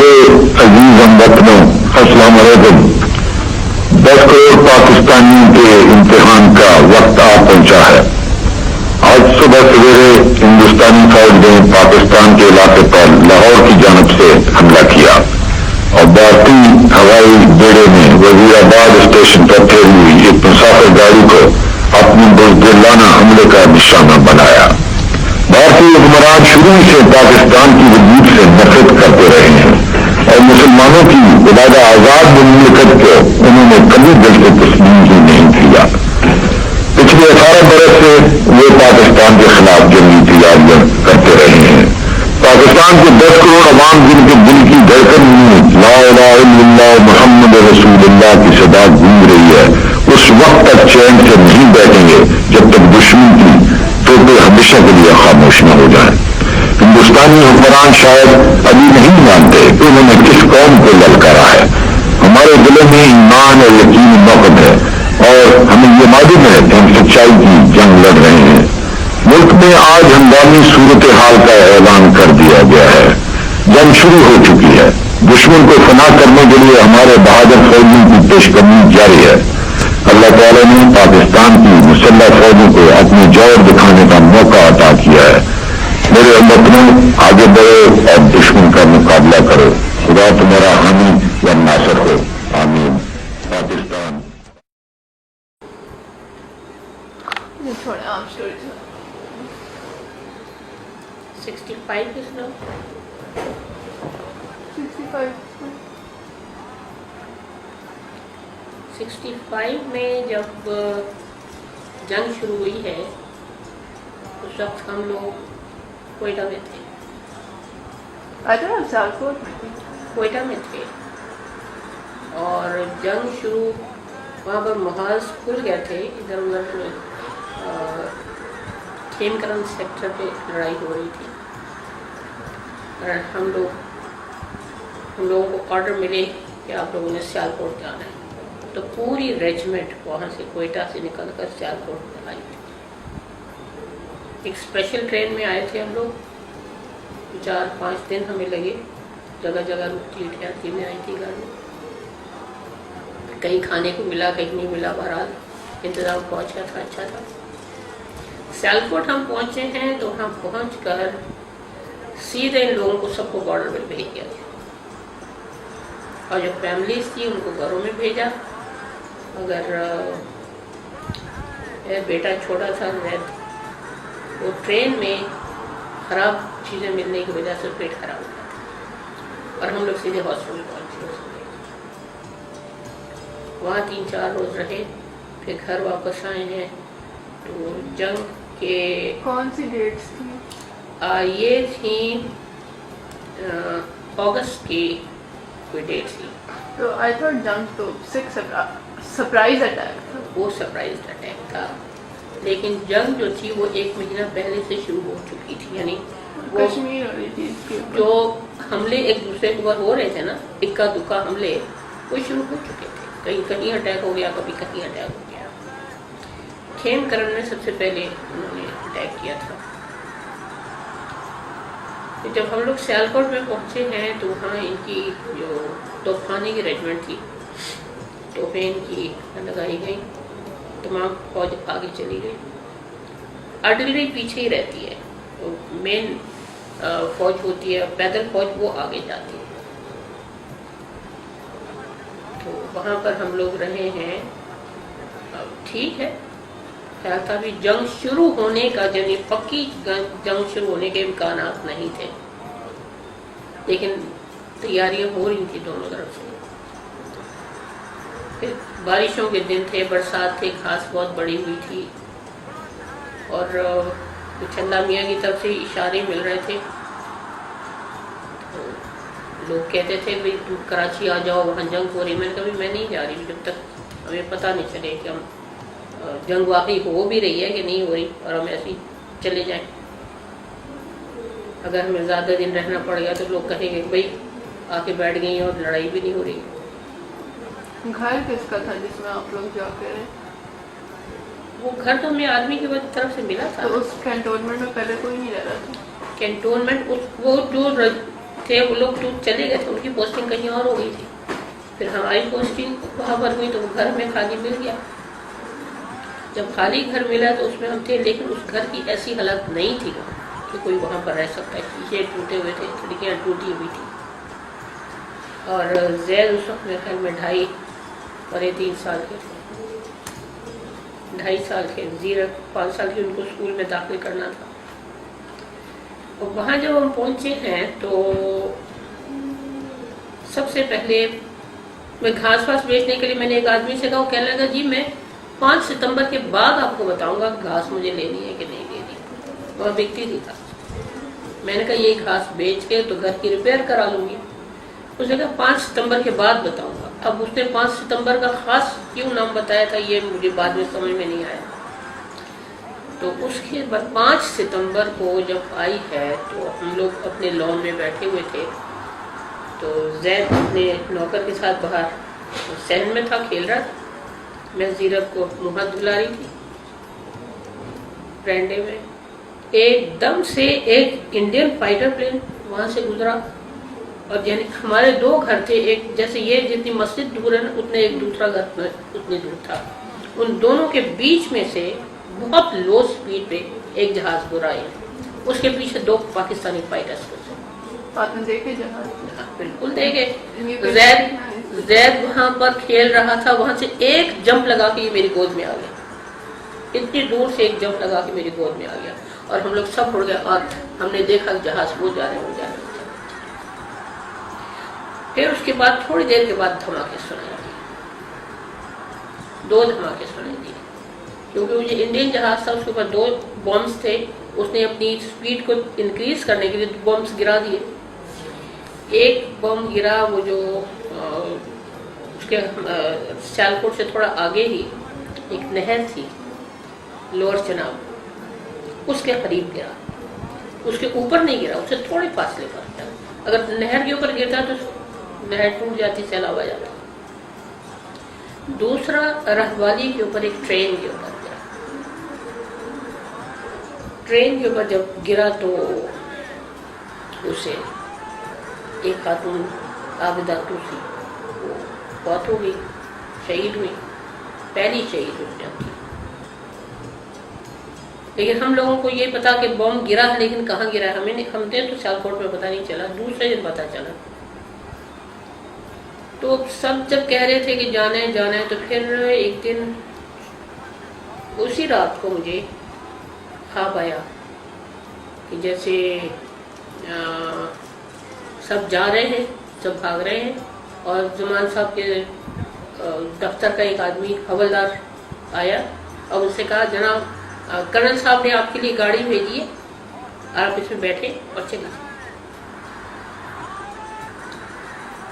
میرے عزیز ہم وطنوں، السلام علیکم۔ 10 کروڑ پاکستانیوں کے امتحان کا وقت آ پہنچا ہے۔ آج صبح سویرے ہندوستانی فوج نے پاکستان کے علاقے پر لاہور کی جانب سے حملہ کیا اور بھارتی ہوائی بیڑے نے وزیر آباد اسٹیشن پر ٹھہری ہوئی ایک مسافر گاڑی کو اپنی بزدلانہ حملے کا نشانہ بنایا۔ بھارتی حکمران شروع سے پاکستان کی وجود سے نفرت کرتے رہے ہیں اور مسلمانوں کی علیحدہ آزاد مملکت کو انہوں نے کبھی دل سے تسلیم ہی نہیں کیا۔ پچھلے 18 برس سے وہ پاکستان کے خلاف جنگی تیاریاں کرتے رہے ہیں۔ پاکستان کے 10 کروڑ عوام جن کے دل کی دھڑکن میں لا الہ الا اللہ محمد رسول اللہ کی صدا گونج رہی ہے، اس وقت تک چین سے نہیں بیٹھیں گے جب تک دشمن کی توپیں ہمیشہ کے لیے خاموش نہ ہو جائیں۔ ہندوستانی حکمران شاید ابھی نہیں مانتے کہ انہوں نے کس قوم کو للکارا ہے۔ ہمارے دلوں میں ایمان اور یقین موقف ہے اور ہمیں یہ معلوم ہے کہ ہم سچائی کی جنگ لڑ رہے ہیں۔ ملک میں آج ہنگامی صورتحال کا اعلان کر دیا گیا ہے۔ جنگ شروع ہو چکی ہے۔ دشمن کو فنا کرنے کے لیے ہمارے بہادر فوجیوں کی پیش قدمی جاری ہے۔ اللہ تعالیٰ نے پاکستان کی مسلح فوجوں کو اپنی جوہر دکھانے کا موقع عطا کیا ہے۔ میرے وطنوں، آگے بڑھو اور دشمن کا مقابلہ کرو۔ خدا تمہارا حامی و ناصر ہو، آمین۔ پاکستان چھوڑے عام اسٹوری 65 is now. 65 میں جب جنگ شروع ہوئی ہے اس وقت ہم لوگ کوئٹہ میں تھے۔ کوئٹہ میں تھے اور جنگ شروع وہاں پر محاذ کھل گئے تھے، ادھر ادھر کھیم کرن سیکٹر پہ لڑائی ہو رہی تھی اور ہم لوگوں کو آرڈر ملے کہ آپ لوگوں نے سیالکوٹ جانا ہے، تو پوری ریجمنٹ وہاں سے کوئٹہ سے نکل کر سیالکوٹ میں آئی تھی۔ ایک اسپیشل ٹرین میں آئے تھے ہم لوگ، 4-5 دن ہمیں لگے، جگہ جگہ رکتی ٹھہرتی میں آئی تھی گاڑی، کہیں کھانے کو ملا کہیں نہیں ملا، بہرحال انتظام پہنچا تھا، اچھا تھا۔ سیالکوٹ ہم پہنچے ہیں تو وہاں پہنچ کر سیدھے ان لوگوں کو سب کو بارڈر پر بھیج دیا اور جو فیملیز تھی ان کو گھروں میں بھیجا۔ اگر بیٹا چھوٹا تھا زید، وہ ٹرین میں خراب چیزیں ملنے کی وجہ سے پیٹ خراب ہو گیا اور ہم لوگ سیدھے ہاسپٹل پہنچے۔ وہاں 3-4 روز رہے، پھر گھر واپس آئے ہیں۔ تو جنگ کے کون سی ڈیٹس تھی؟ یہ تھی اگست کی کوئی ڈیٹ تھی۔ تو آئی تھاٹ جنگ تو 6 سرپرائز اٹیک تھا۔ وہ سرپرائز اٹیک تھا، لیکن جنگ جو تھی وہ 1 مہینہ پہلے سے شروع ہو چکی تھی، یعنی وہ کشمیر ہو رہی تھی، اس کے جو حملے ایک دوسرے کے اوپر ہو رہے تھے نا، اکا دکا حملے، وہ شروع ہو چکے تھے۔ کہیں اٹیک ہو گیا، کبھی کہیں اٹیک ہو گیا۔ کھیم کرن میں سب سے پہلے انہوں نے اٹیک کیا تھا۔ جب ہم لوگ سیالکوٹ میں پہنچے ہیں تو وہاں ان کی جو توپخانے کی ریجمنٹ تھی، توپیں ان کی لگائی گئی، تمام فوج آگے چلی گئی، آرٹلری پیچھے ہی رہتی ہے، تو مین فوج ہوتی ہے پیدل فوج، وہ آگے جاتی ہے۔ تو وہاں پر ہم لوگ رہے ہیں، ٹھیک ہے، خیال تھا بھی جنگ شروع ہونے کا، یعنی پکی جنگ شروع ہونے کے امکانات نہیں تھے، لیکن تیاریاں ہو رہی تھی دونوں طرف سے۔ پھر بارشوں کے دن تھے، برسات تھے، گھاس بہت بڑی ہوئی تھی اور کچھ اللہ میاں کی طرف سے اشارے مل رہے تھے۔ لوگ کہتے تھے بھائی تم کراچی آ جاؤ، وہاں جنگ ہو رہی۔ میں نے کہا میں نہیں جا رہی جب تک ہمیں پتہ نہیں چلے کہ ہم جنگ واقعی ہو بھی رہی ہے کہ نہیں ہو رہی اور ہم ایسے ہی چلے جائیں۔ اگر ہمیں زیادہ دن رہنا پڑ گیا تو لوگ کہیں گے کہ بھائی آ کے بیٹھ گئی اور لڑائی بھی نہیں ہو رہی۔ گھر کس کا تھا جس میں آپ لوگ جا کے رہے؟ وہ گھر تو ہمیں آدمی کی طرف سے ملا تھا۔ تو اس کینٹونمنٹ میں پہلے کوئی نہیں رہ رہا تھا؟ کینٹونمنٹ وہ جو تھے وہ لوگ تو چلے گئے تھے، ان کی پوسٹنگ کہیں اور ہو گئی تھی، پھر ہماری پوسٹنگ وہاں پر ہوئی تو وہ گھر میں خالی مل گیا. جب خالی گھر ملا تو اس میں ہم تھے، لیکن اس گھر کی ایسی حالت نہیں تھی کہ کوئی وہاں پر رہ سکتا ہے. شیشے ٹوٹے ہوئے تھے، کھڑکیاں ٹوٹی ہوئی تھی. اور زید اس وقت میرے خیال میں 2.5 سال کے تھے، 2.5 سال کے. زیرت 5 سال کی، ان کو اسکول میں داخل کرنا تھا. اور وہاں جب ہم پہنچے ہیں تو سب سے پہلے میں گھاس واس بیچنے کے لیے میں نے ایک آدمی سے کہا، وہ کہنے لگا جی میں 5 ستمبر کے بعد آپ کو بتاؤں گا گھاس مجھے لینی ہے کہ نہیں لینی. وہاں بکتی تھی گھاس. میں نے کہا یہ گھاس بیچ کے تو گھر کی ریپیئر کرا لوں گی. اس نے کہا 5 ستمبر کے بعد بتاؤں گا. اب اس نے 5 ستمبر کا خاص کیوں نام بتایا تھا یہ مجھے بعد میں سمجھ میں نہیں آیا. تو اس کے بعد 5 ستمبر کو جب آئی ہے تو ہم لوگ اپنے لان میں بیٹھے ہوئے تھے. تو زید اپنے نوکر کے ساتھ باہر صحن میں تھا، کھیل رہا تھا. میں زیرت کو منہ ہاتھ دھلا رہی تھی برانڈے میں. ایک دم سے ایک انڈین فائٹر پلین وہاں سے گزرا، اور یعنی ہمارے 2 گھر تھے، ایک جیسے یہ جتنی مسجد دور ہے نا اتنے ایک دوسرا گھر اتنی دور تھا. ان دونوں کے بیچ میں سے بہت لو سپیڈ پہ ایک جہاز گزرا ہے. اس کے پیچھے 2 پاکستانی فائٹرز تھے. آپ نے دیکھے جہاز؟ بالکل دیکھے. زید وہاں پر کھیل رہا تھا، وہاں سے ایک جمپ لگا کے یہ میری گود میں آ گیا. اتنی دور سے ایک جمپ لگا کے میری گود میں آ گیا اور ہم لوگ سب اڑ گئے. اور ہم نے دیکھا جہاز وہ جا رہے ہیں. پھر اس کے بعد تھوڑی دیر کے بعد دھماکے سنائی دیے. 2 دھماکے سنائی دیے کیونکہ وہ جو انڈین جہاز تھا اس کے اوپر 2 بمبس تھے. اس نے اپنی سپیڈ کو انکریز کرنے کے لیے 2 بمبس گرا دیے. ایک بم گرا وہ جو اس کے سیالکوٹ سے تھوڑا آگے ہی ایک نہر تھی لوور چناب، اس کے قریب گرا. اس کے اوپر نہیں گرا، اس سے تھوڑے فاصلے پر گرا. اگر نہر کے اوپر گرتا تو نہر ٹوٹ جاتی، سیلاب آ جاتا. دوسرا رہوالی کے اوپر ایک ٹرین کے اوپر گرا. ٹرین کے اوپر جب گرا تو اسے ایک خاتون عابدہ توسی وہ بہت ہو گئی، شہید ہوئی. پہلی شہید اس جنگ کی. لیکن ہم لوگوں کو یہ پتا کہ بم گرا ہے، لیکن کہاں گرا ہے ہم نے تو سیالکوٹ میں پتہ نہیں چلا. دوسرے دن پتہ چلا. تو سب جب کہہ رہے تھے کہ جانا ہے تو پھر ایک دن اسی رات کو مجھے خواب آیا کہ جیسے سب جا رہے ہیں، سب بھاگ رہے ہیں، اور زمان صاحب کے دفتر کا ایک آدمی حوالدار آیا اور اس سے کہا جناب کرنل صاحب نے آپ کے لیے گاڑی بھیجی ہے، آپ اس میں بیٹھے اور چلے.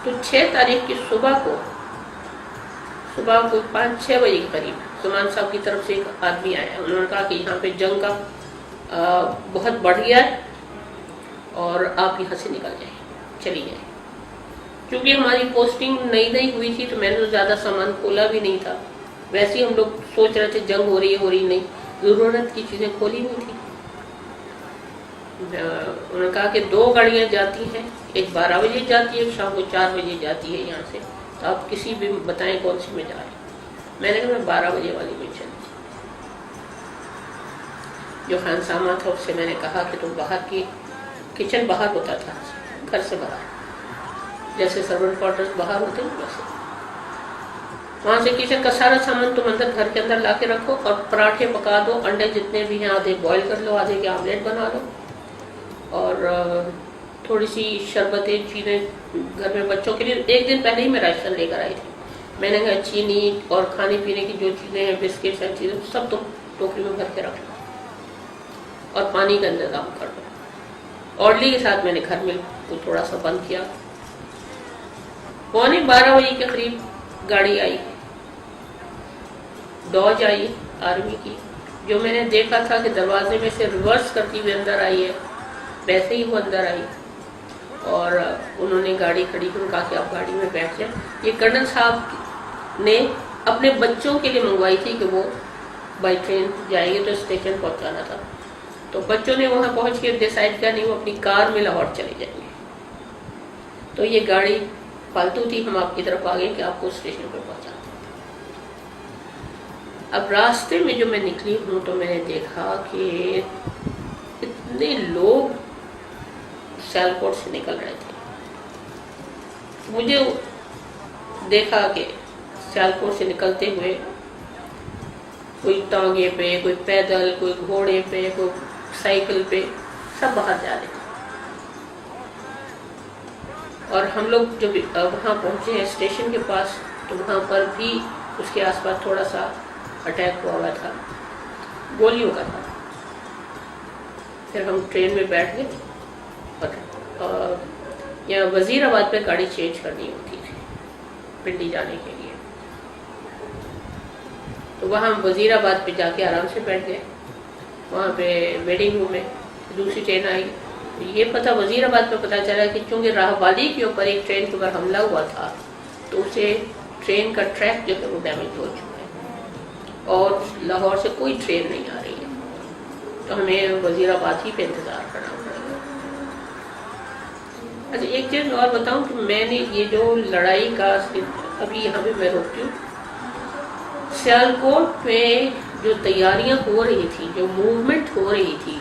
تو 6 تاریخ کی صبح کو 5-6 بجے کے قریب زمان صاحب کی طرف سے ایک آدمی آیا. انہوں نے کہا کہ یہاں پہ جنگ کا بہت بڑھ گیا ہے اور آپ یہاں سے نکل جائیں، چلی جائیں. کیونکہ ہماری پوسٹنگ نئی ہوئی تھی تو میں نے زیادہ سامان کھولا بھی نہیں تھا. ویسے ہی ہم لوگ سوچ رہے تھے جنگ ہو رہی نہیں، ضرورت کی چیزیں کھولی نہیں تھی. انہوں نے کہا کہ 2 گاڑیاں جاتی ہیں، ایک 12 بجے جاتی ہے، ایک شام کو 4 بجے جاتی ہے یہاں سے، تو آپ کسی بھی بتائیں کون سی میں جا رہے ہیں. میں نے کہا میں 12 بجے والی میں چلی. جو خانسامہ تھا اس سے میں نے کہا کہ تم باہر کی کچن باہر ہوتا تھا گھر سے باہر، جیسے سرونٹ کوارٹرز باہر ہوتے ہیں ویسے، وہاں سے کچن کا سارا سامان تم اندر گھر کے اندر لا کے رکھو اور پراٹھے پکا دو، انڈے جتنے بھی ہیں آدھے بوائل کر لو، آدھے کے آملیٹ بنا لو، اور تھوڑی سی شربتیں چیزیں گھر میں بچوں کے لیے. ایک دن پہلے ہی میں راشن لے کر آئی تھی. میں نے کہا چینی اور کھانے پینے کی جو چیزیں ہیں، بسکٹس ہیں، چیزیں سب تم ٹوکری میں بھر کے رکھ لو اور پانی کا انتظام کر دو. آرڈلی کے ساتھ میں نے گھر میں کو تھوڑا سا بند کیا. 11:15 بجے کے قریب گاڑی آئی، ڈوج آئی آرمی کی، جو میں نے دیکھا تھا کہ دروازے میں سے ریورس کرتی ہوئے اندر آئی ہے، ویسے ہی وہ اندر آئی اور انہوں نے گاڑی کھڑی کی. کہا کہ آپ گاڑی میں بیٹھ جائیں. یہ کرنل صاحب نے اپنے بچوں کے لیے منگوائی تھی کہ وہ بائی ٹرین جائیں گے تو اسٹیشن پہنچانا تھا. تو بچوں نے وہاں پہنچ کے ڈیسائیڈ کیا نہیں، وہ اپنی کار میں لاہور چلے جائیں گے. تو یہ گاڑی فالتو تھی، ہم آپ کی طرف آ گئے کہ آپ کو اسٹیشن پر پہنچا دیں۔ اب راستے میں جو میں نکلی ہوں تو میں نے دیکھا کہ اتنے لوگ سیالکوٹ سے نکل رہے تھے۔ مجھے دیکھا کہ سیالکوٹ سے نکلتے ہوئے کوئی ٹانگے پہ، کوئی پیدل، کوئی گھوڑے پہ، کوئی سائیکل پہ، سب باہر جا رہے تھے۔ اور ہم لوگ جب وہاں پہنچے ہیں اسٹیشن کے پاس تو وہاں پر بھی اس کے آس پاس تھوڑا سا اٹیک ہوا تھا، گولیوں کا تھا۔ پھر ہم ٹرین میں بیٹھ گئے اور یہاں وزیر آباد پہ گاڑی چینج کرنی ہوتی تھی پنڈی جانے کے لیے، تو وہاں ہم وزیر آباد پہ جا کے آرام سے بیٹھ گئے۔ وہاں پہ ویٹنگ روم میں دوسری ٹرین آئی، یہ پتہ وزیر آباد پہ پتہ چلا کہ چونکہ راہ والی کے اوپر ایک ٹرین کے اوپر حملہ ہوا تھا تو اسے ٹرین کا ٹریک جو ہے وہ ڈیمیج ہو چکا ہے اور لاہور سے کوئی ٹرین نہیں آ رہی ہے، تو ہمیں وزیر آباد ہی پہ انتظار کرنا پڑے گا۔ اچھا ایک چیز اور بتاؤں کہ میں نے یہ جو لڑائی کا ابھی یہاں پہ میں روکتی ہوں، سیالکوٹ میں جو تیاریاں ہو رہی تھی، جو موومنٹ ہو رہی تھی،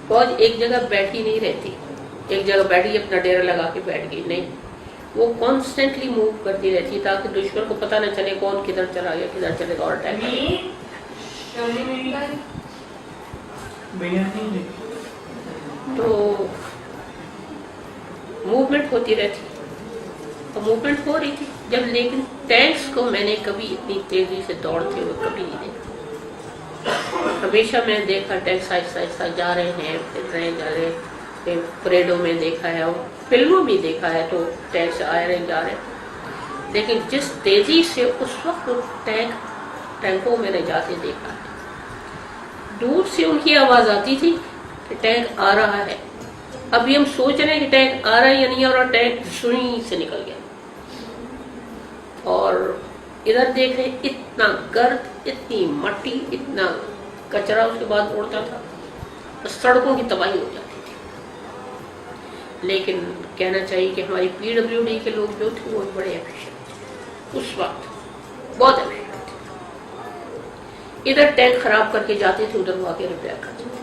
فوج ایک جگہ بیٹھی نہیں رہتی، ایک جگہ بیٹھی اپنا ڈیرا لگا کے بیٹھ گئی، نہیں، وہ کانسٹنٹلی موو کرتی رہتی تاکہ دشمن کو پتہ نہ چلے کون کدھر چلا گیا، کدھر چلے گا اور اٹیک کرے گا۔ تو موومنٹ ہوتی رہتی، تو موومنٹ ہو رہی تھی جب، لیکن ٹینکس کو میں نے کبھی اتنی تیزی سے دوڑتے ہوئے کبھی نہیں دیکھا۔ ہمیشہ میں نے دیکھا ٹینکس آہستہ آہستہ جا رہے ہیں، پھر رہے جا رہے، پریڈوں میں دیکھا ہے اور فلموں بھی دیکھا ہے تو ٹینکس آئے رہے جا رہے، لیکن جس تیزی سے اس وقت ٹینکوں میں نے جاتے دیکھا ہے، دور سے ان کی آواز آتی تھی کہ ٹینک آ رہا ہے، ابھی ہم سوچ رہے ہیں کہ ٹینک آ رہا ہے یا نہیں آ رہا، ٹینک سوئی سے نکل گیا، اور ادھر دیکھ رہے اتنا گرد، اتنی مٹی، اتنا کچرا اس کے بعد اڑتا تھا، سڑکوں کی تباہی ہو جاتی تھی۔ لیکن کہنا چاہیے کہ ہماری پی ڈبلیو ڈی کے لوگ جو تھے وہ بڑے ایفیشینٹ تھے، اس وقت بہت ایفیشینٹ تھے، ادھر ٹینک خراب کر کے جاتے تھے، ادھر وہ آ کے ریپیئر کرتے تھے،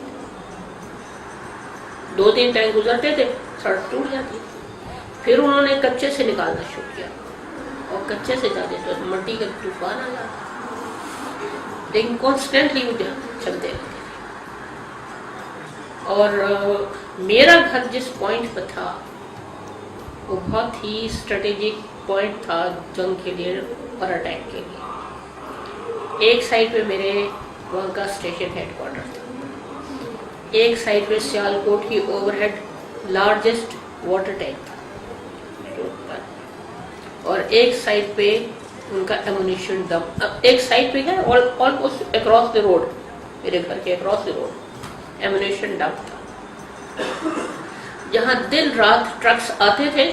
2-3 ٹینک گزرتے تھے، سڑک ٹوٹ جاتی تھی، پھر انہوں نے کچے سے نکالنا شروع کیا اور کچے سے جاتے تو مٹی کا طوفان آ جاتا، لیکن کانسٹنٹلی وہ چلتے رہتے۔ اور میرا گھر جس پوائنٹ پہ تھا وہ بہت ہی اسٹریٹجک پوائنٹ تھا جنگ کے لیے اور اٹیک کے لیے۔ ایک سائڈ پہ میرے وہاں کا اسٹیشن ہیڈ کوارٹر تھا، ایک سائڈ پہ سیالکوٹ کی overhead largest water tank تھا، اور ایک سائڈ پہ ان کا ایمونیشن ڈمپ، ایک سائڈ پہ ہے آلموسٹ اکراس دی روڈ، میرے گھر کے across the road ammunition dump تھا، جہاں دن رات ٹرکس آتے تھے،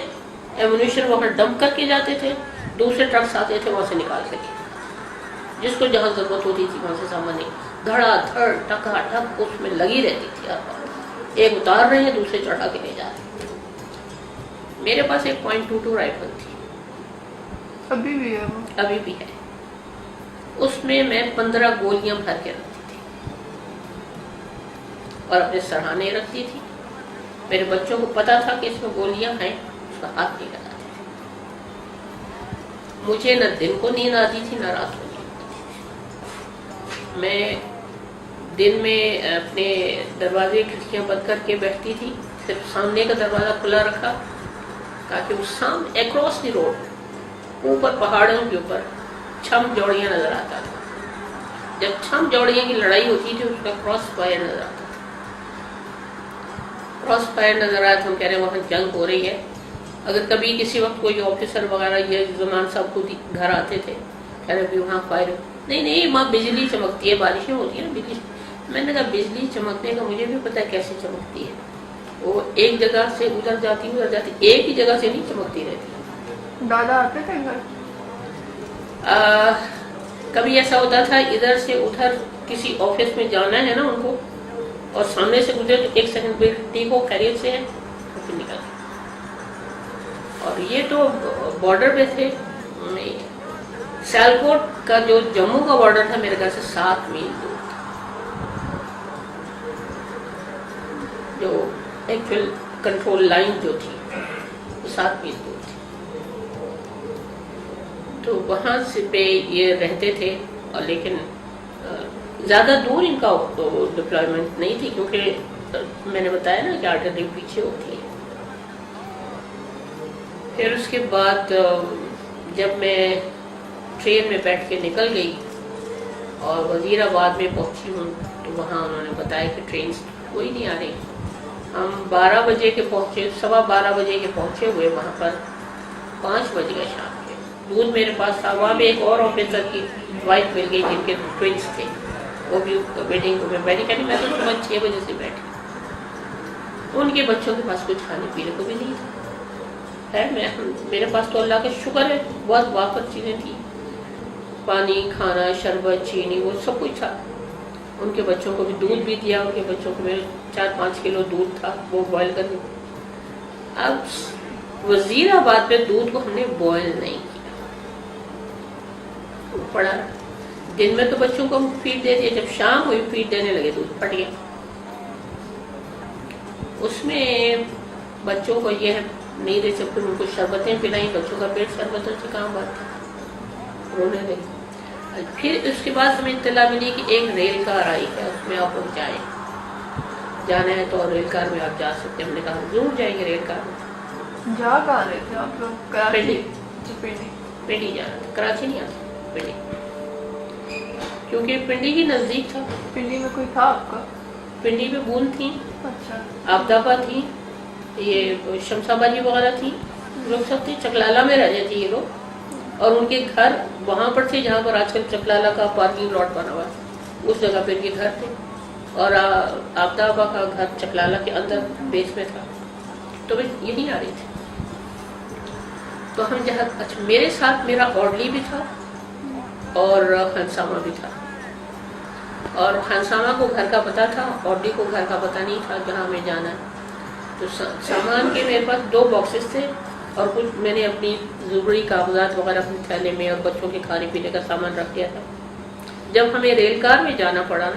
ایمونیشن وہاں ڈمپ کر کے جاتے تھے، دوسرے ٹرکس آتے تھے وہاں سے نکال کے، جس کو جہاں ضرورت ہوتی تھی وہاں سے سامان دھڑا دھڑ ٹکا ٹک اس میں لگی رہتی تھی، ایک اتار رہے ہیں دوسرے چڑھا کے لے جا رہے ہیں۔ میرے پاس ایک .22 رائفل تھی، ابھی بھی ہے وہ؟ ابھی بھی ہے، اس میں 15 گولیاں بھر کے رکھتی تھی اور اپنے سرہانے رکھتی تھی، میرے بچوں کو پتا تھا کہ اس میں گولیاں ہیں، اس کا ہاتھ نہیں لگاتے تھے، مجھے نہ دن کو نیند آتی تھی نہ رات کو نیند آتی تھی، میں دن میں اپنے دروازے کھڑکیاں بند کر کے بیٹھتی تھی، صرف سامنے کا دروازہ کھلا رکھا تاکہ وہ سامنے اکراس دی روڈ اوپر پہاڑوں کے اوپر چھم جوڑیاں نظر آتا تھا، جب چھم جوڑیاں کی لڑائی ہوتی تھی اس کا کراس فائر نظر آتا تھا، کراس فائر نظر آیا تو ہم کہہ رہے ہیں وہاں جنگ ہو رہی ہے۔ اگر کبھی کسی وقت کوئی آفیسر وغیرہ یہ زمان صاحب خود گھر آتے تھے کہہ رہے بھی وہاں فائر، نہیں وہاں بجلی چمکتی ہے، بارشیں ہوتی ہیں نا بجلی، میں نے کہا بجلی چمکنے کا مجھے بھی پتا ہے کیسے چمکتی ہے، وہ ایک جگہ سے ادھر جاتی ایک ہی جگہ سے نہیں چمکتی رہتی۔ دادا آتے تھے گھر؟ کبھی ایسا ہوتا تھا ادھر سے ادھر کسی آفس میں جانا ہے نا ان کو، اور سامنے سے گزرے تو 1 سیکنڈ پہ ٹھیک ہو خیریت سے ہے، پھر نکل اور یہ تو بارڈر پہ تھے. سیالکوٹ کا جو جموں کا بارڈر تھا میرے گھر سے 7 میل دور تھا. جو ایکچوئل کنٹرول لائن جو تھی وہ 7 میل دور تھی. تو وہاں سے پہ یہ رہتے تھے. اور لیکن زیادہ دور ان کا ڈپلائمنٹ نہیں تھی کیونکہ میں نے بتایا نا کہ آرٹلری پیچھے ہوتی ہے. پھر اس کے بعد جب میں ٹرین میں بیٹھ کے نکل گئی اور وزیر آباد میں پہنچی ہوں تو وہاں انہوں نے بتایا کہ ٹرین کوئی نہیں آ رہی. ہم 12 بجے کے پہنچے, 12:15 بجے کے پہنچے ہوئے وہاں پر 5 بج گئے شام کے. دودھ میرے پاس تھا. وہاں میں ایک اور آفیسر کی وائف مل گئی جن کے ٹوئنس تھے, وہ بھی ویڈنگ میں بیٹھی. کہتی میں تو صبح 6 بجے سے بیٹھی. ان کے بچوں کے پاس کچھ کھانے پینے کو بھی نہیں تھا. میرے پاس تو اللہ کا شکر ہے بہت وافر چیزیں تھیں. پانی, کھانا, شربت, چینی, وہ سب کچھ تھا. ان کے بچوں کو بھی دودھ بھی دیا. ان کے بچوں کو میرے 4-5 کلو دودھ تھا, وہ بوائل کر دیا. اب وزیر آباد پہ دودھ کو ہم نے بوائل نہیں کیا, پڑا. دن میں تو بچوں کو ہم فیڈ دے دیا, جب شام ہوئی فیڈ دینے لگے دودھ پھٹ گیا. اس میں بچوں کو یہ نہیں دے سکتے, ان کو شربتیں پلائیں, بچوں کا پیٹ شربتوں سے کام بات تھا, رونے لگے. پھر اس کے بعد ہمیں اطلاع ملی کہ ایک ریل کار آئی ہے, اس میں آپ لوگ جائیں, جانا ہے تو ریل کار میں آپ جا سکتے. ہم نے کہا ضرور جائیں گے ریل کار میں. جا کہاں رہے تھے آپ لوگ؟ پنڈی. پنڈی. پنڈی جانا تھا, کراچی نہیں آتا, پنڈی, کیونکہ پنڈی ہی نزدیک تھا. پنڈی میں کوئی تھا آپ کا؟ پنڈی میں بون تھی, اچھا. آبدابا تھی, یہ شمس آبادی وغیرہ تھی, لوگ سب تھے. چکلالہ میں رہتے تھے یہ لوگ, اور ان کے گھر وہاں پر تھے جہاں پر آج کل چکلالہ کا پارکنگ لاٹ بنا ہوا ہے, اس جگہ پہ ان کے گھر تھے. اور آبدابا کا گھر چکلالہ کے اندر بیس میں تھا. تو میں یہیں آ رہی تھی. تو ہم جہاں, اچھا میرے ساتھ میرا آرڈلی بھی تھا اور خانسامہ بھی تھا. اور خانسامہ کو گھر کا پتہ تھا, آرڈلی کو گھر کا پتہ نہیں تھا جہاں ہمیں جانا ہے. تو سامان کے میرے پاس 2 باکسز تھے اور کچھ میں نے اپنی ضروری کاغذات وغیرہ اپنے تھیلے میں اور بچوں کے کھانے پینے کا سامان رکھ دیا تھا. جب ہمیں ریل کار میں جانا پڑا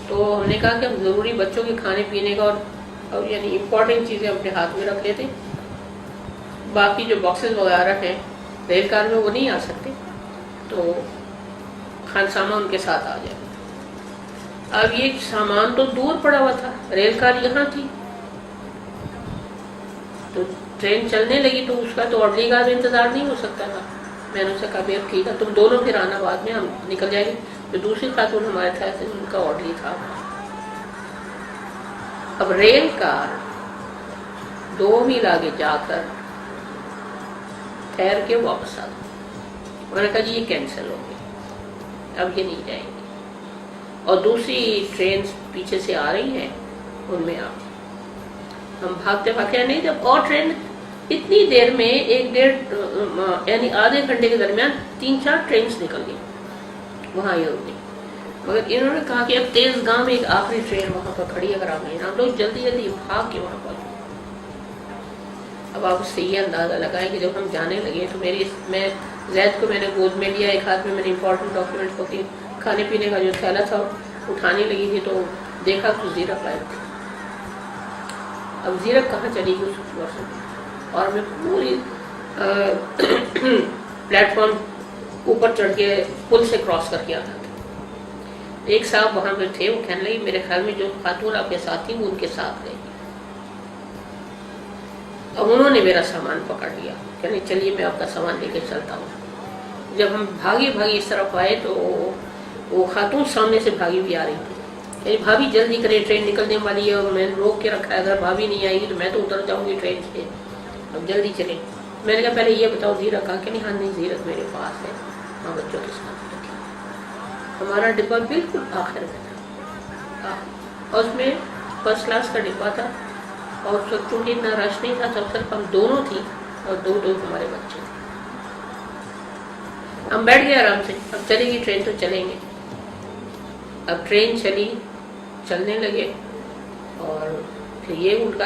تو ہم نے کہا کہ ہم ضروری بچوں کے کھانے پینے کا اور یعنی امپورٹنٹ چیزیں اپنے ہاتھ میں رکھ لیتے. باقی جو باکسز وغیرہ ہیں ریل کار میں وہ نہیں آ سکتے, تو خانسامہ ان کے ساتھ آ جائے. اب یہ سامان تو دور پڑا ہوا تھا, ریل کار یہاں تھی. تو ٹرین چلنے لگی تو اس کا تو آرڈلی کا انتظار نہیں ہو سکتا تھا. میں نے اسے کہا بھی ٹھیک ہے تم دونوں پھر آنا, بعد میں ہم نکل جائیں گے. تو دوسری خاتون ہمارے تھا, ان کا آرڈلی تھا. اب ریل کار 2 میل آگے جا کر ٹھہر کے واپس آ گئی. میں نے کہا جی یہ کینسل ہو گئی, اب یہ نہیں جائیں گے. اور دوسری ٹرین پیچھے سے آ رہی ہیں, ان میں آپ ہم بھاگتے بھاگتے نہیں. جب اور ٹرین اتنی دیر میں 1-1.5 یعنی آدھے گھنٹے کے درمیان 3-4 ٹرینز نکل گئی, وہاں یہ رک گئی. مگر انہوں نے کہا کہ اب تیز گاہ میں ایک آخری ٹرین وہاں پر کھڑی ہے, اگر آپ نہیں, ہم لوگ جلدی جلدی بھاگ کے وہاں پہنچے. اب آپ اس سے یہ اندازہ لگائیں کہ جب ہم جانے لگے تو میں زید کو میں نے گود میں لیا, ایک ہاتھ میں نے امپورٹنٹ ڈاکیومنٹ ہوتی, کھانے پینے کا جو تھیلا تھا اٹھانے لگی تھی تو دیکھا تو زیرک لائے تھے. اب زیرک کہاں چلی گئی اس وقت, اور میں پوری پلیٹ فارم اوپر چڑھ کے پل سے کراس کر کے آتا تھا. ایک صاحب وہاں پہ تھے, وہ کہنے لگے میرے خیال میں جو خاتون آپ کے ساتھ تھی وہ ان کے ساتھ گئی. اب انہوں نے میرا سامان پکڑ لیا, کہنے چلیے میں آپ کا سامان لے کے چلتا ہوں. جب ہم بھاگی اس طرف آئے تو وہ خاتون سامنے سے بھاگی بھی آ رہی تھی. کہ بھابھی جلدی کرے, ٹرین نکلنے والی ہے, اور میں نے روک کے رکھا ہے, اگر بھابھی نہیں آئے گی تو میں تو اتر جاؤں گی ٹرین سے, اب جلدی چلیں. میں نے کہا پہلے یہ بتاؤ زیرک کہاں, کہ نہیں, ہاں نہیں زیرک میرے پاس ہے, ہاں بچوں کے ساتھ. ہمارا ڈبہ بالکل آخر میں تھا, اور اس میں 1st کلاس کا ڈبہ تھا, اور چونکہ اتنا رش نہیں تھا, تب صرف ہم دونوں تھی اور 2 ہمارے بچے تھے. ہم بیٹھ گئے آرام سے, اب چلے گی ٹرین تو چلیں گے. اب ٹرین چلی, چلنے لگے, اور پھر یہ ان کا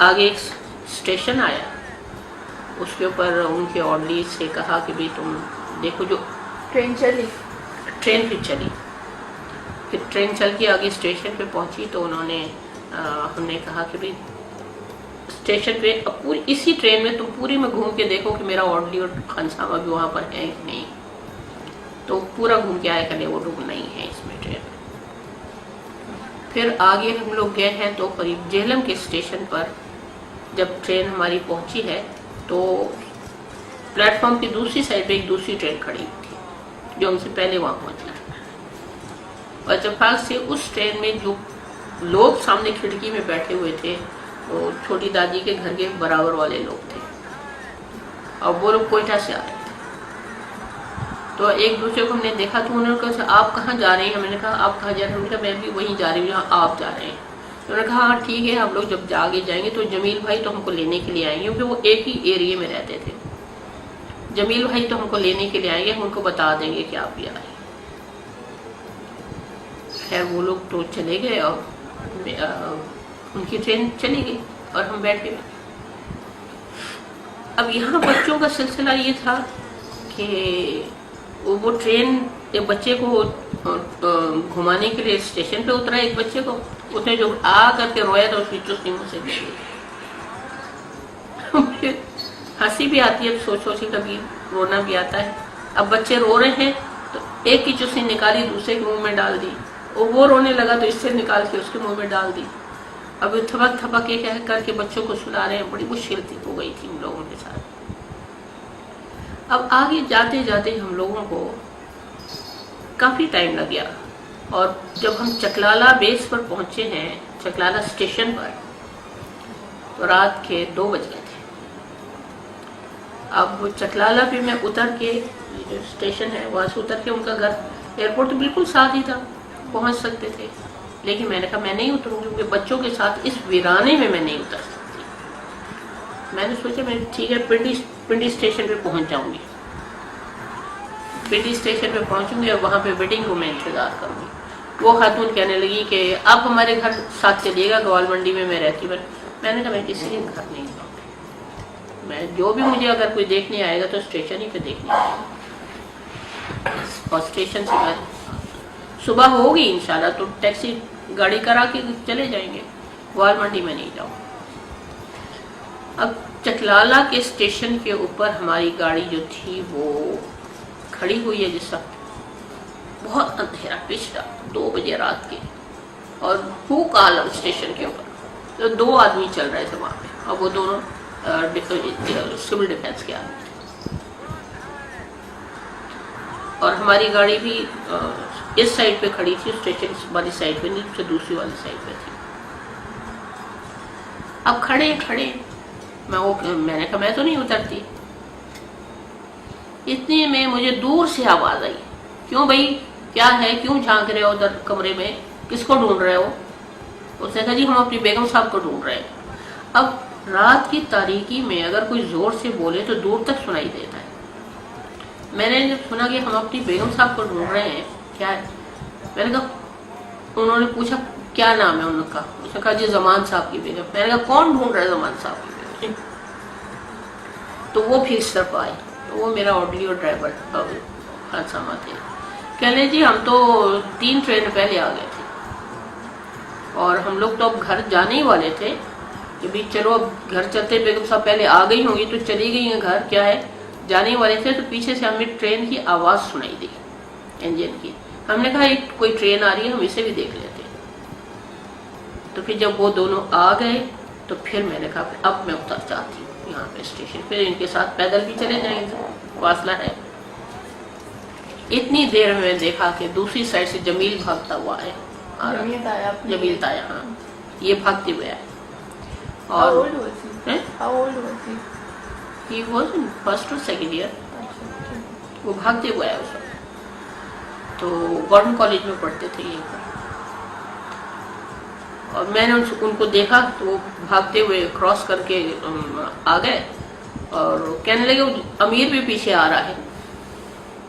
آگے ایک اسٹیشن آیا, اس کے اوپر ان کے آرڈلی سے کہا کہ بھئی تم دیکھو جو ٹرین چلی, ٹرین پھر چلی, پھر ٹرین چل کے آگے اسٹیشن پہ پہنچی تو انہوں نے ہم نے کہا کہ بھئی اسٹیشن پہ اب پوری اسی ٹرین میں تم پوری میں گھوم کے دیکھو کہ میرا آرڈلی اور خانسامہ بھی وہاں پر ہے کہ نہیں. تو پورا گھوم کے آیا کہ وہ لوگ نہیں ہیں اس میں ٹرین. پھر آگے ہم لوگ گئے ہیں تو قریب جہلم کے اسٹیشن پر جب ٹرین ہماری پہنچی ہے تو پلیٹ فارم کی دوسری سائڈ پہ ایک دوسری ٹرین کھڑی تھی جو ہم سے پہلے وہاں پہنچی, اور اتفاق سے اس ٹرین میں جو لوگ سامنے کھڑکی میں بیٹھے ہوئے تھے وہ چھوٹی دادی کے گھر کے برابر والے لوگ تھے, اور وہ لوگ کوئٹہ سے آ رہے تھے. تو ایک دوسرے کو ہم نے دیکھا تو انہوں نے کہا آپ کہاں جا رہے ہیں, ہم نے کہا آپ کہاں جا رہے ہیں, ہم نے کہا میں بھی وہیں جا رہی ہوں جہاں آپ جا رہے ہیں. انہوں نے کہا ہاں ٹھیک ہے, ہم لوگ جب آگے جائیں گے تو جمیل بھائی تو ہم کو لینے کے لیے آئیں گے, کیونکہ وہ ایک ہی ایریے میں رہتے تھے. جمیل بھائی تو ہم کو لینے کے لیے آئیں گے, ہم ان کو بتا دیں گے کہ آپ بھی آئیں. خیر وہ لوگ تو چلے گئے اور ان کی ٹرین چلی گئی اور ہم بیٹھ گئے. اب یہاں بچوں کا سلسلہ یہ تھا کہ وہ ٹرین ایک بچے کو گھمانے کے لیے اسٹیشن پہ اترا, ایک بچے کو اس نے جو آ کر کے رویا تھا اس کی چستی منہ سے گر گئی. ہنسی بھی آتی ہے, سوچ سوچ کے کبھی رونا بھی آتا ہے. اب بچے رو رہے ہیں تو ایک کی چستی نکالی دوسرے کے منہ میں ڈال دی, اور وہ رونے لگا تو اس سے نکال کے اس کے منہ میں ڈال دی. اب تھپک تھپک کے کہہ کر کے بچوں کو سلا رہے ہیں. بڑی مشکل ہو گئی تھی ان لوگوں کے ساتھ. اب آگے جاتے جاتے ہم لوگوں کو کافی ٹائم لگ گیا, اور جب ہم چکلالہ بیس پر پہنچے ہیں, چکلالہ اسٹیشن پر, تو رات کے 2 بج گئے تھے. اب چکلالہ پہ میں اتر کے, جو اسٹیشن ہے وہاں سے اتر کے ان کا گھر, ایئرپورٹ تو بالکل ساتھ ہی تھا, پہنچ سکتے تھے, لیکن میں نے کہا میں نہیں اتروں گی کیونکہ بچوں کے ساتھ اس ویرانے میں نہیں اتر سکتی. میں نے سوچا میں ٹھیک ہے پنڈی اسٹیشن پہ پہنچ جاؤں گی, پنڈی اسٹیشن پہ پہنچوں گی اور وہاں پہ ویٹنگ روم میں انتظار کروں گی. وہ خاتون کہنے لگی کہ آپ ہمارے گھر ساتھ چلیے گا, گوال منڈی میں رہتی ہوں. میں نے کہا میں کسی کے گھر نہیں جاؤں گی, میں جو بھی مجھے اگر کوئی دیکھنے آئے گا تو اسٹیشن ہی پہ دیکھنے آئے گا, اور اسٹیشن سے میں صبح ہوگی انشاءاللہ تو ٹیکسی گاڑی کرا کے چلے جائیں گے, گوال منڈی میں نہیں جاؤں. اب چکلالہ کے اسٹیشن کے اوپر ہماری گاڑی جو تھی وہ کھڑی ہوئی ہے جس وقت, بہت اندھیرا پچ رات 2 بجے رات کے, اور بھوک عالم اسٹیشن کے اوپر. تو 2 آدمی چل رہے تھے وہاں پہ, اور وہ دونوں سول ڈیفینس کے آدمی تھے, اور ہماری گاڑی بھی اس سائڈ پہ کھڑی تھی, اسٹیشن والی سائڈ پہ نہیں, سے دوسری والی سائڈ پہ تھی. اب کھڑے میں نے کہا میں تو نہیں اترتی. اتنے میں مجھے دور سے آواز آئی, کیوں بھائی کیا ہے, کیوں جھانک رہے ہو ادھر کمرے میں, کس کو ڈھونڈ رہے ہو؟ اس نے کہا جی ہم اپنی بیگم صاحب کو ڈھونڈ رہے ہیں. اب رات کی تاریکی میں اگر کوئی زور سے بولے تو دور تک سنائی دیتا ہے. میں نے جب سنا کہ ہم اپنی بیگم صاحب کو ڈھونڈ رہے ہیں, کیا ہے, میں نے کہا, انہوں نے پوچھا کیا نام ہے ان کا, اس نے کہا جی زمان صاحب کی بیگم. میں نے کہا کون ڈھونڈ رہا ہے زمان صاحب کی بیگم؟ تو وہ پھر اس طرف آئے, تو وہ میرا آرڈلی اور ڈرائیور خانسامہ تھے. کہنے جی ہم تو 3 ٹرین پہلے آ گئے تھے, اور ہم لوگ تو اب گھر جانے ہی والے تھے کہ بھی چلو اب گھر چلتے, بیگم صاحب پہلے آ گئی ہوں گی تو چلی گئی ہیں گھر, کیا ہے جانے ہی والے تھے. تو پیچھے سے ہمیں ٹرین کی آواز سنائی دی, انجن کی. ہم نے کہا ایک کوئی ٹرین آ رہی ہے, ہم اسے بھی دیکھ لیتے. تو پھر جب وہ دونوں آ گئے تو پھر میں نے کہا اب میں اتر جاتی ہوں یہاں پہ اسٹیشن, پھر ان کے ساتھ پیدل بھی چلے جائیں گے, فاصلہ ہے. اتنی دیر میں دیکھا کہ دوسری سائڈ سے جمیل بھاگتا ہوا ہے, جمیل تایا, ہاں یہ بھاگتے ہوئے آئے. اور he was in first or second year, وہ بھاگتے ہوئے آئے اس وقت. تو گورنمنٹ کالج میں پڑھتے تھے یہیں پر, اور میں نے ان کو دیکھا تو وہ بھاگتے ہوئے کراس کر کے آ گئے, اور کہنے لگے امیر بھی پیچھے آ رہا ہے.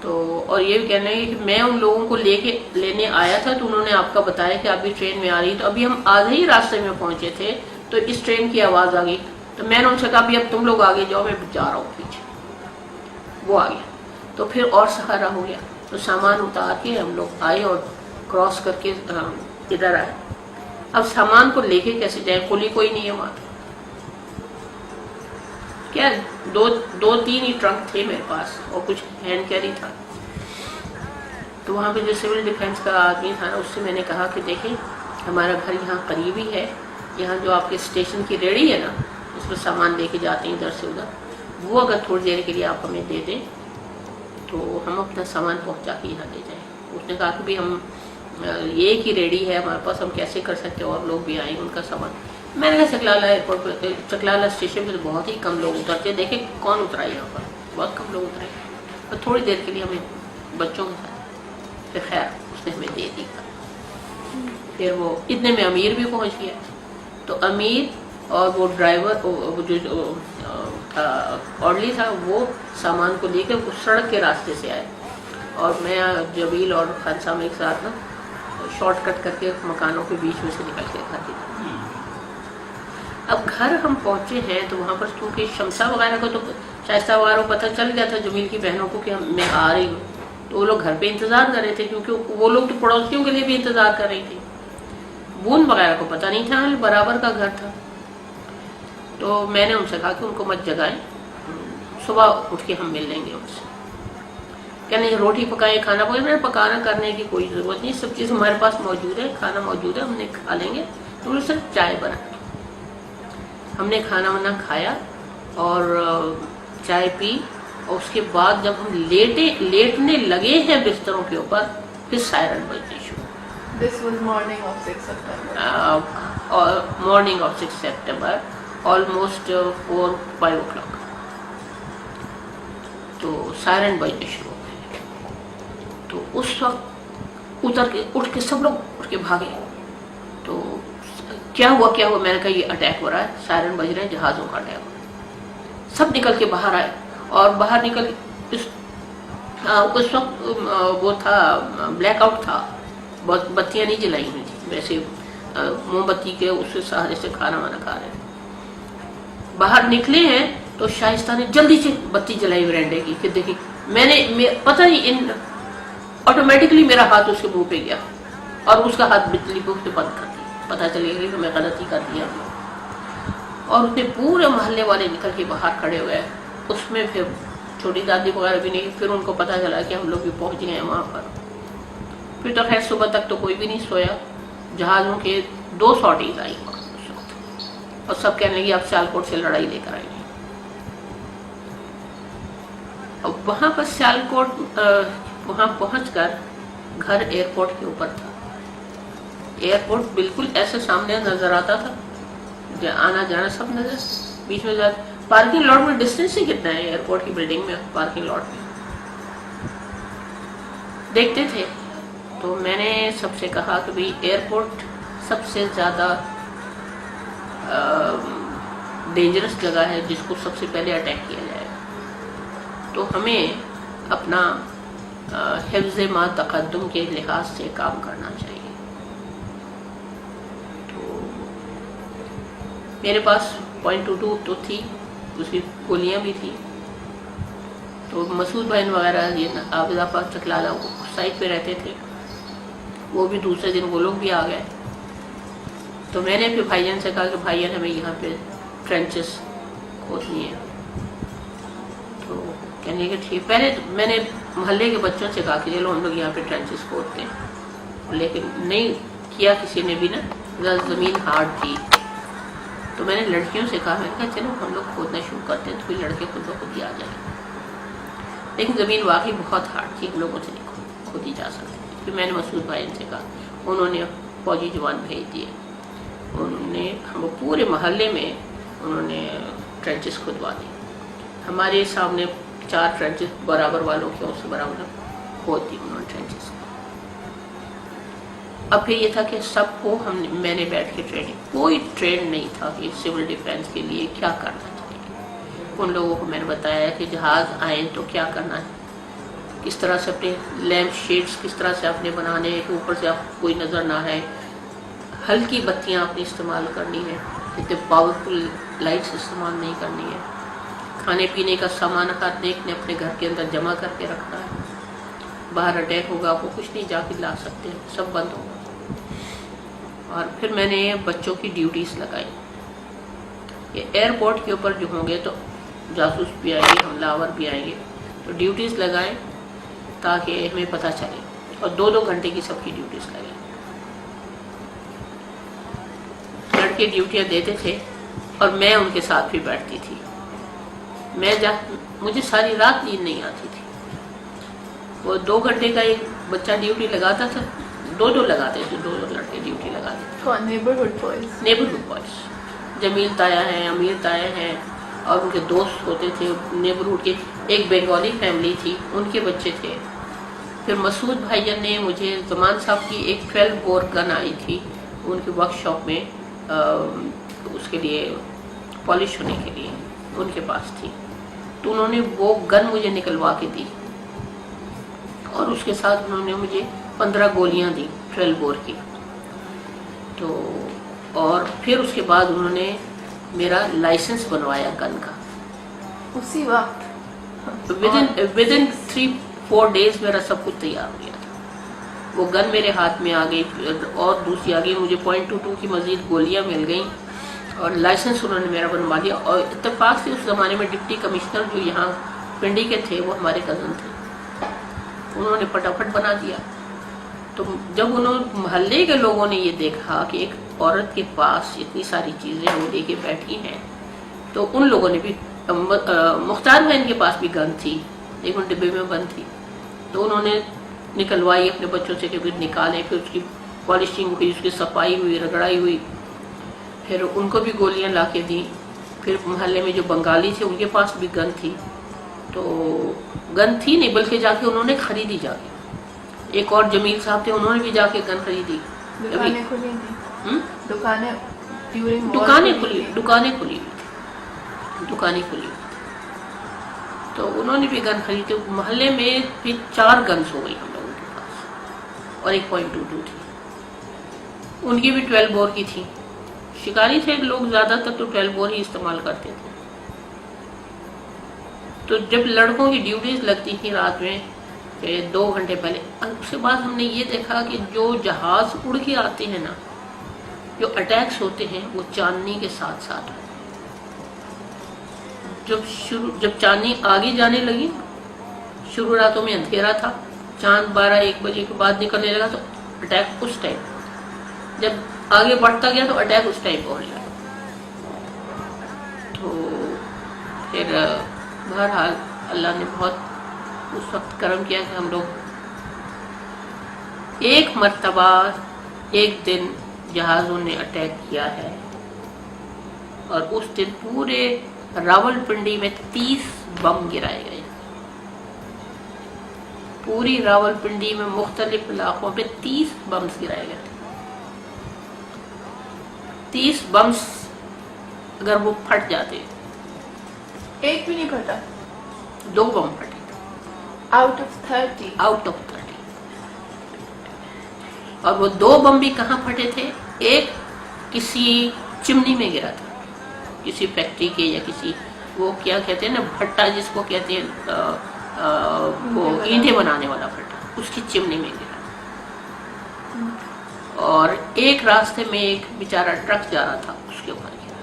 تو اور یہ بھی کہنے لگے کہ میں ان لوگوں کو لینے آیا تھا, تو انہوں نے آپ کا بتایا کہ آپ بھی ٹرین میں آ رہی. تو ابھی ہم آدھے ہی راستے میں پہنچے تھے تو اس ٹرین کی آواز آ گئی، تو میں نے ان سے کہا بھی اب تم لوگ آگے جاؤ، میں جا رہا ہوں پیچھے. وہ آ گیا تو پھر اور سہارا ہو گیا. تو سامان اتار کے ہم لوگ آئے اور کراس کر کے ادھر آئے. اب سامان کو لے کے کیسے جائیں، کلی کوئی نہیں ہے وہاں. کیا دو تین ہی ٹرنک تھے میرے پاس اور کچھ ہینڈ کیری تھا. تو وہاں پہ جو سول ڈیفینس کا آدمی تھا نا، اس سے میں نے کہا کہ دیکھیں ہمارا گھر یہاں قریب ہی ہے، یہاں جو آپ کے اسٹیشن کی ریڑھی ہے نا، اس میں سامان لے کے جاتے ہیں ادھر سے ادھر، وہ اگر تھوڑی دیر کے لیے آپ ہمیں دے دیں تو ہم اپنا سامان پہنچا کے یہاں لے جائیں. اس نے کہا کہ بھی ہم ایک ہی ریڑھی ہے ہمارے پاس، ہم کیسے کر سکتے، اور لوگ بھی آئیں ان کا سامان. میں نے کہا چکلالہ ایئرپورٹ پہ، چکلالہ اسٹیشن پہ تو بہت ہی کم لوگ اترتے، دیکھیں کون اترا یہاں پر، بہت کم لوگ اترے. اور تھوڑی دیر کے لیے ہمیں بچوں کے ساتھ، پھر خیر اس نے ہمیں دے دی. پھر وہ اتنے میں امیر بھی پہنچ گیا. تو امیر اور وہ ڈرائیور جو تھا آرڈلی تھا، وہ سامان کو لے کے سڑک کے راستے سے آئے، اور میں جبیل اور خان صاحب ایک ساتھ نا شارٹ کٹ کر کے مکانوں کے بیچ میں سے نکل کے گھر کی. اب گھر ہم پہنچے ہیں تو وہاں پر کیونکہ شمسا وغیرہ کو تو شائستہ وغیرہ کو پتہ چل گیا تھا، جمیل کی بہنوں کو، کہ میں آ رہی ہوں. تو وہ لوگ گھر پہ انتظار کر رہے تھے، کیونکہ وہ لوگ تو پڑوسیوں کے لیے بھی انتظار کر رہی تھی. بون وغیرہ کو پتہ نہیں تھا، برابر کا گھر تھا. تو میں نے ان سے کہا کہ ان کو مت جگائیں، صبح اٹھ کے ہم مل لیں گے ان سے. کہنے روٹی پکائیں، کھانا پکائیں. میں پکانا کرنے کی کوئی ضرورت نہیں، سب چیز ہمارے پاس موجود ہے، کھانا موجود ہے، ہم نے کھا لیں گے. تو صرف چائے بنا. ہم نے کھانا وانا کھایا اور چائے پی، اور اس کے بعد جب ہم لیٹنے لگے ہیں بستروں کے اوپر، پھر سائرن بجنے شروع. This was morning of 6 September. Morning of 6 September, almost 4-5 o'clock. تو سائرن بجنے شروع ہو گئے. تو اس وقت اٹھ کے سب لوگ اٹھ کے بھاگے. تو کیا ہوا میں نے کہا یہ اٹیک ہو رہا ہے، سائرن بج رہے ہیں، جہازوں کا اٹیک ہو رہا ہے. سب نکل کے باہر آئے، اور باہر نکل اس وقت وہ تھا بلیک آؤٹ تھا، بتیاں نہیں جلائی ہوئی تھی، ویسے موم بتی کے اس سہارے سے کھانا وانا کھا رہے ہیں. باہر نکلے ہیں تو شائستہ نے جلدی سے بتی جلائی ورنڈے کی، کہ دیکھیں میں نے پتہ نہیں آٹومیٹکلی میرا ہاتھ اس کے منہ پہ گیا، اور اس کا ہاتھ بجلی کو بند کر دی. پتہ چلے گا کہ میں غلطی کر دیا. اور اس نے پورے محلے والے نکل کے باہر کھڑے ہوئے. اس میں پھر چھوٹی دادی وغیرہ بھی نہیں. پھر ان کو پتہ چلا کہ ہم لوگ بھی پہنچ گئے ہیں وہاں پر. پھر تو خیر صبح تک تو کوئی بھی نہیں سویا. جہازوں کے 2 سارٹیز آئی وہاں اس وقت، اور سب کہنے لگے آپ سیالکوٹ سے لڑائی لے کر آئیں گے. اب وہاں پر سیالکوٹ وہاں پہنچ کر گھر ایئرپورٹ کے اوپر تھا. ایئرپورٹ بالکل ایسے سامنے نظر آتا تھا، آنا جانا سب نظر. بیچ میں پارکنگ لاٹ میں ڈسٹینس ہی کتنا ہے ایئرپورٹ کی بلڈنگ میں، پارکنگ لاٹ میں دیکھتے تھے. تو میں نے سب سے کہا کہ بھئی ایئرپورٹ سب سے زیادہ ڈینجرس جگہ ہے جس کو سب سے پہلے اٹیک کیا جائے. تو ہمیں اپنا حفظ ما تقدم کے لحاظ سے کام کرنا چاہیے. تو میرے پاس .22 تو تھی، اس کی گولیاں بھی تھی. تو مسعود بہن وغیرہ یہ عابد آفاق چکلالہ سائٹ پہ رہتے تھے، وہ بھی دوسرے دن وہ لوگ بھی آ گئے. تو میں نے پھر بھائی جان سے کہا کہ بھائی جان ہمیں یہاں پہ ٹرینچز کھودنی ہے. تو کہنے کہ ٹھیک. پہلے میں نے محلے کے بچوں سے کہا کہ چلو ہم لوگ یہاں پہ ٹرینچز کھودتے ہیں، لیکن نہیں کیا کسی نے بھی نا، زمین ہارڈ تھی. تو میں نے لڑکیوں سے کہا، میں نے کہا چلو ہم لوگ کھودنا شروع کرتے ہیں، تو پھر لڑکے خود بخود ہی آ جائیں. لیکن زمین واقعی بہت ہارڈ تھی، لوگوں سے نہیں کھودی جا سکتی. پھر میں نے مسعود بھائی سے کہا، انہوں نے فوجی جوان بھیج دیے. انہوں نے ہم پورے محلے میں انہوں نے ٹرینچز کھدوا دی. ہمارے سامنے 4 ٹرینچز برابر والوں کے اس سے برابر کھود دی انہوں نے ٹرینچز. اب پھر یہ تھا کہ سب کو میں نے بیٹھ کے ٹریننگ، کوئی ٹرین نہیں تھا کہ سول ڈیفینس کے لیے کیا کرنا چاہیے. ان لوگوں کو میں نے بتایا کہ جہاز آئیں تو کیا کرنا ہے، کس طرح سے اپنے لیمپ شیڈز کس طرح سے اپنے بنانے ہیں کہ اوپر سے آپ کوئی نظر نہ آئے، ہلکی بتیاں اپنی استعمال کرنی ہے. اتنے پاورفل لائٹس استعمال نہیں کرنی ہے. کھانے پینے کا سامان ہر ایک نے اپنے گھر کے اندر جمع کر کے رکھنا ہے. باہر اٹیک ہوگا وہ کچھ نہیں جا کے لا سکتے, سب بند ہوگا. اور پھر میں نے بچوں کی ڈیوٹیز لگائی. یہ ایئرپورٹ کے اوپر جو ہوں گے تو جاسوس بھی آئیں گے, حملہ آور بھی آئیں گے, تو ڈیوٹیز لگائیں تاکہ ہمیں پتہ چلے. اور 2-2 گھنٹے کی سب کی ڈیوٹیز لگائیں. لڑکے ڈیوٹیاں دیتے تھے اور میں ان کے ساتھ بھی بیٹھتی تھی. مجھے ساری رات نیند نہیں آتی تھی. وہ 2 گھنٹے کا ایک بچہ ڈیوٹی لگاتا تھا, 2 لگاتے تھے, 2 لڑکے ڈیوٹی لگاتے تھے. نیبرہڈ بوائز, نیبرہڈ بوائز, جمیل تایا ہیں, امیر تایا ہیں, اور ان کے دوست ہوتے تھے نیبرہڈ کے. ایک بنگالی فیملی تھی, ان کے بچے تھے. پھر مسعود بھائیان نے مجھے, زمان صاحب کی ایک 12 بور گن آئی تھی ان کی ورک شاپ میں, اس کے لیے پالش ہونے کے لیے ان کے پاس تھی, تو انہوں نے وہ گن مجھے نکلوا کے دی. اور اس کے ساتھ انہوں نے مجھے 15 گولیاں دی 12 بور کی. تو اور پھر اس کے بعد انہوں نے میرا لائسنس بنوایا گن کا. اسی وقت ودن 3-4 ڈیز میرا سب کچھ تیار ہو گیا تھا. وہ گن میرے ہاتھ میں آ گئی, اور دوسری آ گئی, مجھے .22 کی مزید گولیاں مل گئیں, اور لائسنس انہوں نے میرا بنوا دیا. اور اتفاق سے اس زمانے میں ڈپٹی کمشنر جو یہاں پنڈی کے تھے وہ ہمارے کزن تھے, انہوں نے پٹافٹ بنا دیا. تو جب محلے کے لوگوں نے یہ دیکھا کہ ایک عورت کے پاس اتنی ساری چیزیں وہ لے کے بیٹھی ہیں, تو ان لوگوں نے بھی, مختار بہن کے پاس بھی گن تھی لیکن ڈبے میں بند تھی, تو انہوں نے نکلوائی اپنے بچوں سے کہ پھر نکالیں. پھر اس کی پالشنگ ہوئی, اس کی صفائی ہوئی, رگڑائی ہوئی. پھر ان کو بھی گولیاں لا کے دیں. پھر محلے میں جو بنگالی تھے ان کے پاس بھی گن تھی, تو گن تھی نہیں بلکہ جا کے انہوں نے خریدی. جا کے ایک اور جمیل صاحب تھے, انہوں نے بھی جا کے گن خریدی. دکانیں کھلی تھی, دکانیں کھلی. تو انہوں نے بھی گن خریدی. محلے میں پھر 4 گنز ہو گئی ہم لوگوں کے پاس, اور ایک .22 تھی. ان کی بھی 12 بور کی تھی. شکاری تھے لوگ زیادہ تر, تو 12 بور ہی استعمال کرتے تھے. تو جب لڑکوں کی ڈیوٹیز لگتی تھی رات میں 2 گھنٹے پہلے, اس کے بعد ہم نے یہ دیکھا کہ جو جہاز اڑ کے آتے ہیں نا, جو اٹیکس ہوتے ہیں وہ چاندنی کے ساتھ ساتھ. جب چاندنی آگے جانے لگی, شروع راتوں میں اندھیرا تھا, چاند 12-1 بجے کے بعد نکلنے لگا, تو اٹیک اس ٹائم. جب آگے بڑھتا گیا تو اٹیک اس ٹائم پہنچ گیا. تو پھر بہرحال اللہ نے بہت اس وقت کرم کیا کہ ہم لوگ ایک مرتبہ ایک دن جہازوں نے اٹیک کیا ہے, اور اس دن پورے راول پنڈی میں 30 بم گرائے گئے. پوری راول پنڈی میں مختلف علاقوں پہ 30 بمز گرائے گئے. 30 بمز اگر وہ پھٹ جاتے, ایک بھی نہیں پھٹا, 2 بم پھٹے آؤٹ آف 30. اور وہ 2 بم بھی کہاں پھٹے تھے, ایک کسی چمنی میں گرا تھا, کسی فیکٹری کے, یا کسی وہ کیا کہتے ہیں نا بھٹا جس کو کہتے ہیں, وہ اینٹیں بنانے والا بھٹا, اس کی چمنی میں گرا. اور ایک راستے میں ایک بیچارہ ٹرک جا رہا تھا, اس کے اوپر گرا.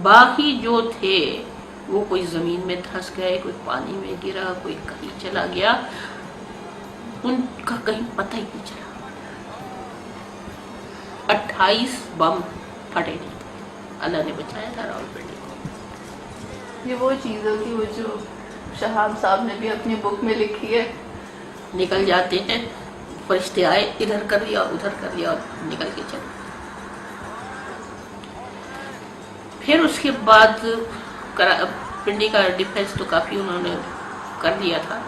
باقی جو تھے وہ کوئی زمین میں دھنس گئے, کوئی پانی میں گرا, کوئی کہیں چلا گیا, ان کا کہیں پتہ ہی نہیں چلا. 28 بم پھٹے نہیں تھے, اللہ نے بچایا تھا راول پنڈی کو. یہ وہ چیز ہوگی وہ جو شہاب صاحب نے بھی اپنی بک میں لکھی ہے. نکل جاتے ہیں فرشتے, آئے ادھر کر لیا اور ادھر کر لیا, اور نکل کے چلے. پھر اس کے بعد پنڈی کا ڈیفینس تو کافی انہوں نے کر لیا تھا,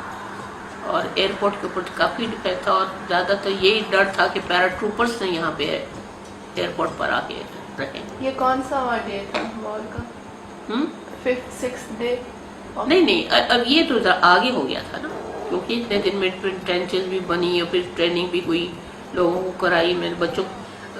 اور ایئرپورٹ کے اوپر کافی ڈیفینس تھا, اور زیادہ تر یہی ڈر تھا کہ پیرا ٹروپرس نے یہاں پہ ایئرپورٹ پر آ کے رہے. یہ کون سا ڈے تھا وار کا؟ 5th 6th day? نہیں, اب یہ تو آگے ہو گیا تھا نا, کیونکہ اتنے دن میں ٹرینچز بھی بنی, اور پھر ٹریننگ بھی ہوئی, لوگوں کو کرائی. میں بچوں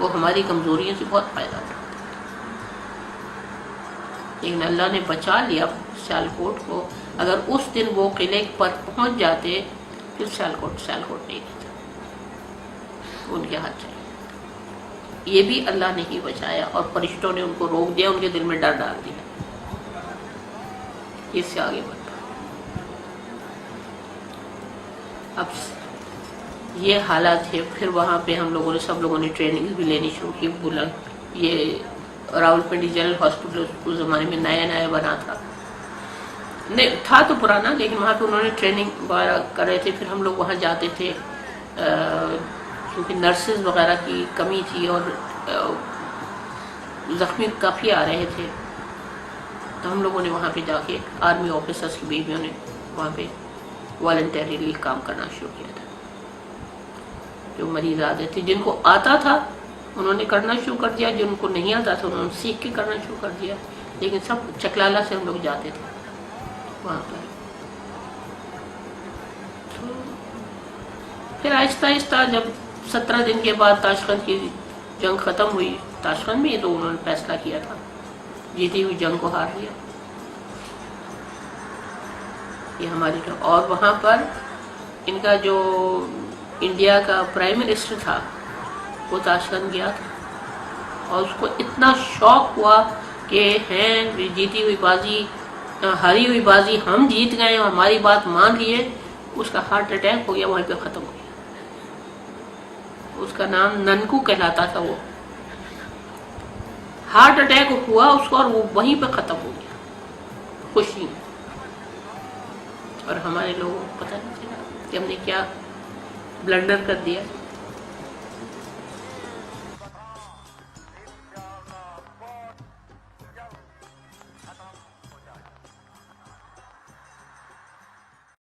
وہ ہماری کمزوریوں سے بہت فائدہ اٹھاتے تھے، لیکن اللہ نے بچا لیا سیالکوٹ کو. اگر اس دن وہ قلعے پر پہنچ جاتے پھر سیالکوٹ نہیں رہتا، ان کے ہاتھ چلے. یہ بھی اللہ نے ہی بچایا، اور فرشتوں نے ان کو روک دیا، ان کے دل میں ڈر ڈال دیا، اس سے آگے بڑھ. اب یہ حالات ہے. پھر وہاں پہ ہم لوگوں نے سب لوگوں نے ٹریننگ بھی لینی شروع کی. بولا یہ راولپنڈی جنرل ہاسپٹل اس زمانے میں نیا بنا تھا، نہیں تھا تو پرانا، لیکن وہاں پہ انہوں نے ٹریننگ وغیرہ کر رہے تھے. پھر ہم لوگ وہاں جاتے تھے کیونکہ نرسز وغیرہ کی کمی تھی اور زخمی کافی آ رہے تھے، تو ہم لوگوں نے وہاں پہ جا کے آرمی آفیسرس کی بیویوں نے وہاں پہ والنٹریلی کام کرنا شروع کیا تھا. جو مریض آتے تھے، جن کو آتا تھا انہوں نے کرنا شروع کر دیا، جن کو نہیں آتا تھا انہوں نے سیکھ کے کرنا شروع کر دیا. لیکن سب چکلالہ سے ہم لوگ جاتے تھے وہاں پر. پھر آہستہ آہستہ جب 17 دن کے بعد تاشقند کی جنگ ختم ہوئی، تاشقند میں تو انہوں نے فیصلہ کیا تھا، جیتی ہوئی جنگ کو ہار لیا یہ ہماری جنگ. اور وہاں پر ان کا جو انڈیا کا پرائم منسٹر تھا وہ تاشقند گیا تھا، اور اس کو اتنا شوق ہوا کہ ہیں جیتی ہوئی بازی، ہاری ہوئی بازی ہم جیت گئے اور ہماری بات مان لیے. اس کا ہارٹ اٹیک ہو گیا، وہیں پہ ختم ہو گیا. اس کا نام ننکو کہلاتا تھا. وہ ہارٹ اٹیک ہوا اس کو اور وہ وہیں پہ ختم ہو گیا خوشی میں. اور ہمارے لوگوں کو پتہ نہیں چلا کہ ہم نے کیا بلنڈر کر دیا.